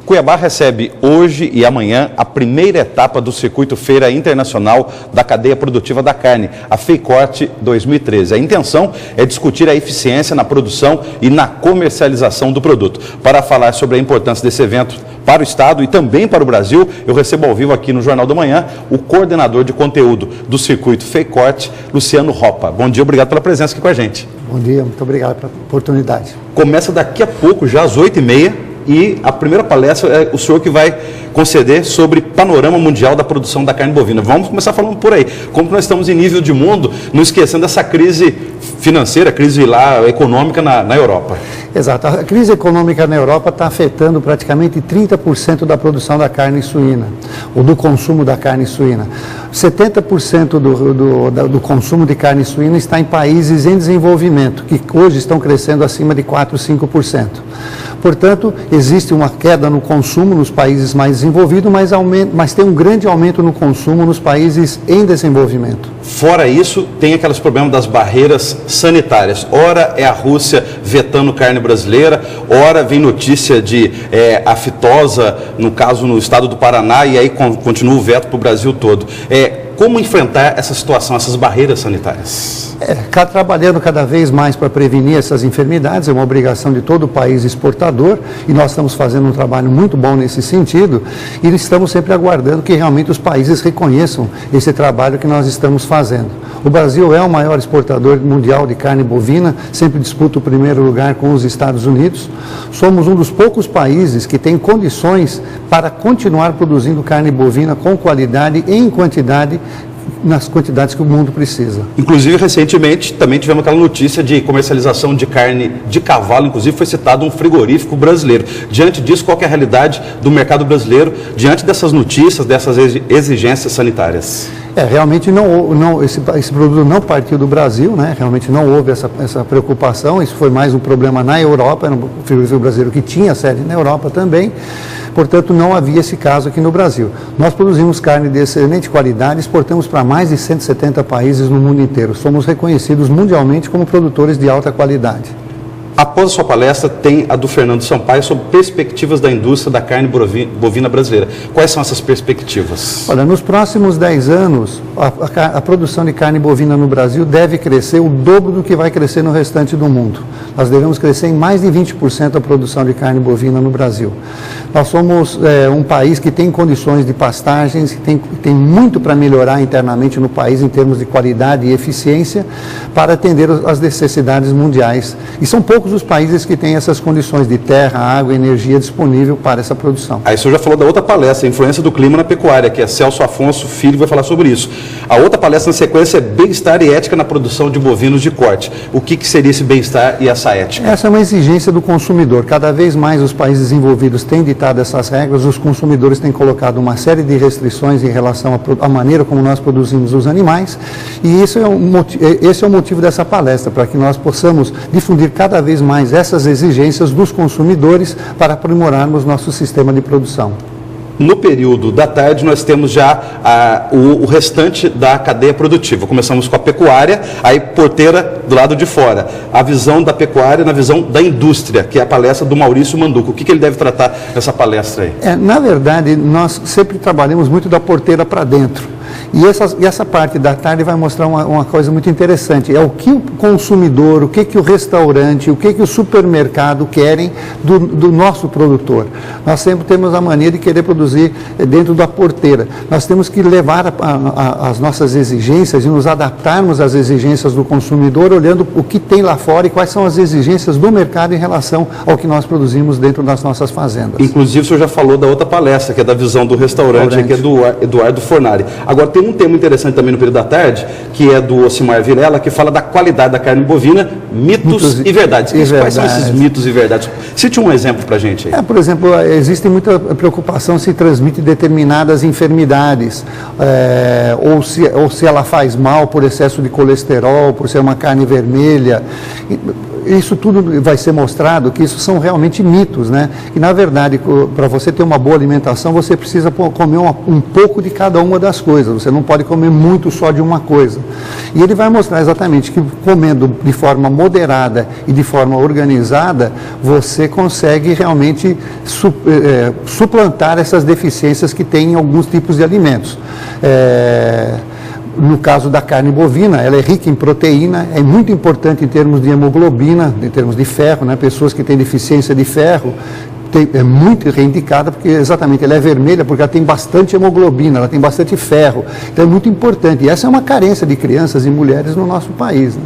Cuiabá recebe hoje e amanhã a primeira etapa do Circuito Feira Internacional da Cadeia Produtiva da Carne, a FEICORT 2013. A intenção é discutir a eficiência na produção e na comercialização do produto. Para falar sobre a importância desse evento para o Estado e também para o Brasil, eu recebo ao vivo aqui no Jornal da Manhã o coordenador de conteúdo do Circuito FEICORT, Luciano Ropa. Bom dia, obrigado pela presença aqui com a gente. Bom dia, muito obrigado pela oportunidade. Começa daqui a pouco, já às 8h30. E a primeira palestra é o senhor que vai conceder sobre panorama mundial da produção da carne bovina. Vamos começar falando por aí. Como nós estamos em nível de mundo, não esquecendo dessa crise financeira, crise lá econômica na Europa. Exato. A crise econômica na Europa está afetando praticamente 30% da produção da carne suína, ou do consumo da carne suína. 70% do consumo de carne suína está em países em desenvolvimento, que hoje estão crescendo acima de 4%, 5%. Portanto, existe uma queda no consumo nos países mais desenvolvidos, mas tem um grande aumento no consumo nos países em desenvolvimento. Fora isso, tem aqueles problemas das barreiras sanitárias. Ora é a Rússia vetando carne brasileira, ora vem notícia de aftosa, no caso no estado do Paraná, e aí continua o veto para o Brasil todo. Como enfrentar essa situação, essas barreiras sanitárias? Trabalhando cada vez mais para prevenir essas enfermidades, é uma obrigação de todo o país exportador, e nós estamos fazendo um trabalho muito bom nesse sentido, e estamos sempre aguardando que realmente os países reconheçam esse trabalho que nós estamos fazendo. O Brasil é o maior exportador mundial de carne bovina, sempre disputa o primeiro lugar com os Estados Unidos. Somos um dos poucos países que tem condições para continuar produzindo carne bovina com qualidade e em quantidade, nas quantidades que o mundo precisa. Inclusive, recentemente, também tivemos aquela notícia de comercialização de carne de cavalo, inclusive foi citado um frigorífico brasileiro. Diante disso, qual que é a realidade do mercado brasileiro, diante dessas notícias, dessas exigências sanitárias? Realmente esse produto não partiu do Brasil, né? Realmente não houve essa preocupação, isso foi mais um problema na Europa, era um frigorífico brasileiro que tinha sede na Europa também, portanto não havia esse caso aqui no Brasil. Nós produzimos carne de excelente qualidade, exportamos para mais de 170 países no mundo inteiro, somos reconhecidos mundialmente como produtores de alta qualidade. Após a sua palestra, tem a do Fernando Sampaio sobre perspectivas da indústria da carne bovina brasileira. Quais são essas perspectivas? Olha, nos próximos 10 anos, a produção de carne bovina no Brasil deve crescer o dobro do que vai crescer no restante do mundo. Nós devemos crescer em mais de 20% a produção de carne bovina no Brasil. Nós somos um país que tem condições de pastagens, que tem muito para melhorar internamente no país em termos de qualidade e eficiência para atender às necessidades mundiais. E são poucos os países que têm essas condições de terra, água e energia disponível para essa produção. Aí o senhor já falou da outra palestra, a influência do clima na pecuária, que é Celso Afonso Filho vai falar sobre isso. A outra palestra na sequência é bem-estar e ética na produção de bovinos de corte. O que seria esse bem-estar e essa ética? Essa é uma exigência do consumidor. Cada vez mais os países desenvolvidos têm ditado essas regras, os consumidores têm colocado uma série de restrições em relação à maneira como nós produzimos os animais, e esse é o motivo dessa palestra, para que nós possamos difundir cada vez mais essas exigências dos consumidores para aprimorarmos nosso sistema de produção. No período da tarde, nós temos já o restante da cadeia produtiva. Começamos com a pecuária, aí porteira do lado de fora. A visão da pecuária na visão da indústria, que é a palestra do Maurício Manduca. O que ele deve tratar nessa palestra aí? Na verdade, nós sempre trabalhamos muito da porteira para dentro. E essa parte da tarde vai mostrar uma coisa muito interessante. É o que o consumidor, o que o restaurante, o que o supermercado querem do nosso produtor. Nós sempre temos a mania de querer produzir dentro da porteira. Nós temos que levar as nossas exigências e nos adaptarmos às exigências do consumidor, olhando o que tem lá fora e quais são as exigências do mercado em relação ao que nós produzimos dentro das nossas fazendas. Inclusive, o senhor já falou da outra palestra, que é da visão do restaurante. Que é do Eduardo Fornari. Agora, tem um tema interessante também no período da tarde, que é do Ocimar Vilela, que fala da qualidade da carne bovina, mitos e verdades. Quais são esses mitos e verdades? Cite um exemplo para a gente aí. Por exemplo, existe muita preocupação se transmite determinadas enfermidades, ou se ela faz mal por excesso de colesterol, por ser uma carne vermelha. Isso tudo vai ser mostrado que isso são realmente mitos, né? E, na verdade, para você ter uma boa alimentação, você precisa comer um pouco de cada uma das coisas. coisas, você não pode comer muito só de uma coisa. E ele vai mostrar exatamente que comendo de forma moderada e de forma organizada, você consegue realmente suplantar essas deficiências que tem em alguns tipos de alimentos. No caso da carne bovina, ela é rica em proteína, é muito importante em termos de hemoglobina, em termos de ferro, né? Pessoas que têm deficiência de ferro, é muito reindicada, porque exatamente ela é vermelha, porque ela tem bastante hemoglobina, ela tem bastante ferro, então é muito importante. E essa é uma carência de crianças e mulheres no nosso país, né?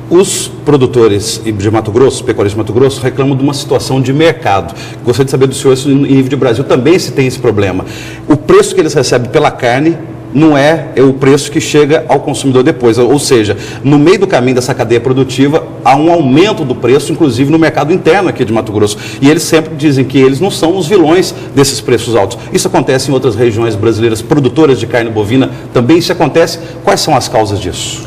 Os produtores de Mato Grosso, pecuaristas de Mato Grosso, reclamam de uma situação de mercado. Gostaria de saber do senhor se em nível de Brasil também se tem esse problema. O preço que eles recebem pela carne não é o preço que chega ao consumidor depois, ou seja, no meio do caminho dessa cadeia produtiva há um aumento do preço, inclusive no mercado interno aqui de Mato Grosso, e eles sempre dizem que eles não são os vilões desses preços altos. Isso acontece em outras regiões brasileiras produtoras de carne bovina, também isso acontece. Quais são as causas disso?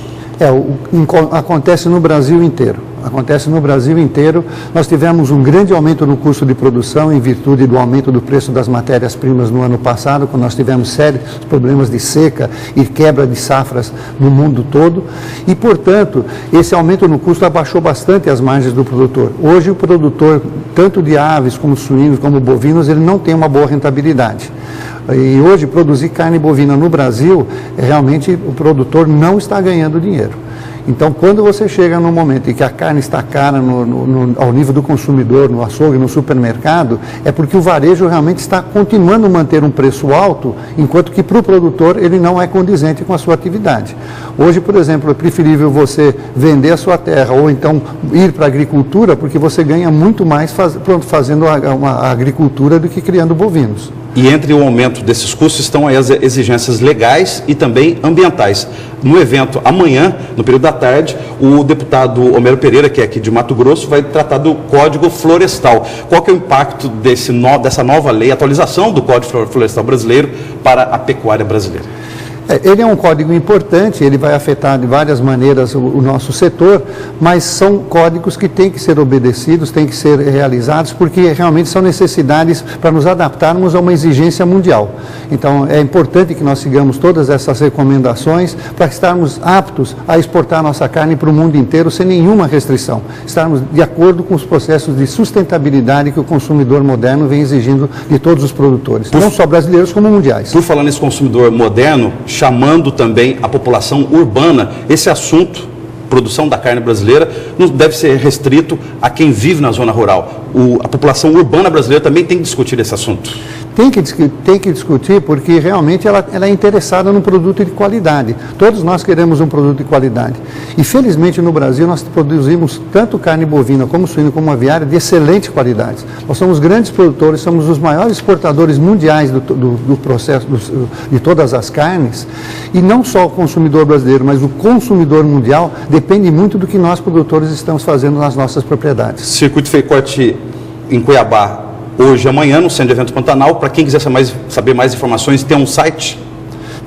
Acontece no Brasil inteiro. Acontece no Brasil inteiro. Nós tivemos um grande aumento no custo de produção em virtude do aumento do preço das matérias-primas no ano passado, quando nós tivemos sérios problemas de seca e quebra de safras no mundo todo. E, portanto, esse aumento no custo abaixou bastante as margens do produtor. Hoje, o produtor, tanto de aves como suínos, como bovinos, ele não tem uma boa rentabilidade. E hoje, produzir carne bovina no Brasil, realmente o produtor não está ganhando dinheiro. Então, quando você chega no momento em que a carne está cara ao nível do consumidor, no açougue, no supermercado, é porque o varejo realmente está continuando a manter um preço alto, enquanto que para o produtor ele não é condizente com a sua atividade. Hoje, por exemplo, é preferível você vender a sua terra ou então ir para a agricultura, porque você ganha muito mais fazendo uma agricultura do que criando bovinos. E entre o aumento desses custos estão as exigências legais e também ambientais. No evento amanhã, no período da tarde, o deputado Homero Pereira, que é aqui de Mato Grosso, vai tratar do Código Florestal. Qual que é o impacto dessa nova lei, atualização do Código Florestal brasileiro para a pecuária brasileira? Ele é um código importante, ele vai afetar de várias maneiras o nosso setor, mas são códigos que têm que ser obedecidos, têm que ser realizados, porque realmente são necessidades para nos adaptarmos a uma exigência mundial. Então, é importante que nós sigamos todas essas recomendações para estarmos aptos a exportar nossa carne para o mundo inteiro sem nenhuma restrição. Estarmos de acordo com os processos de sustentabilidade que o consumidor moderno vem exigindo de todos os produtores, não só brasileiros como mundiais. Por falar nesse consumidor moderno, chamando também a população urbana, esse assunto, produção da carne brasileira, não deve ser restrito a quem vive na zona rural. A população urbana brasileira também tem que discutir esse assunto. Tem que discutir porque realmente ela é interessada num produto de qualidade. Todos nós queremos um produto de qualidade. E felizmente no Brasil nós produzimos tanto carne bovina como suína como aviária de excelente qualidade. Nós somos grandes produtores, somos os maiores exportadores mundiais do processo de todas as carnes. E não só o consumidor brasileiro, mas o consumidor mundial depende muito do que nós produtores estamos fazendo nas nossas propriedades. Circuito Feicorte em Cuiabá, hoje e amanhã, no Centro de Eventos Pantanal. Para quem quiser saber mais informações, tem um site?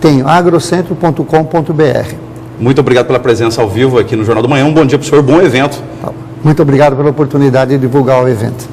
Tem, agrocentro.com.br. Muito obrigado pela presença ao vivo aqui no Jornal do Manhã. Um bom dia para o senhor, bom evento. Muito obrigado pela oportunidade de divulgar o evento.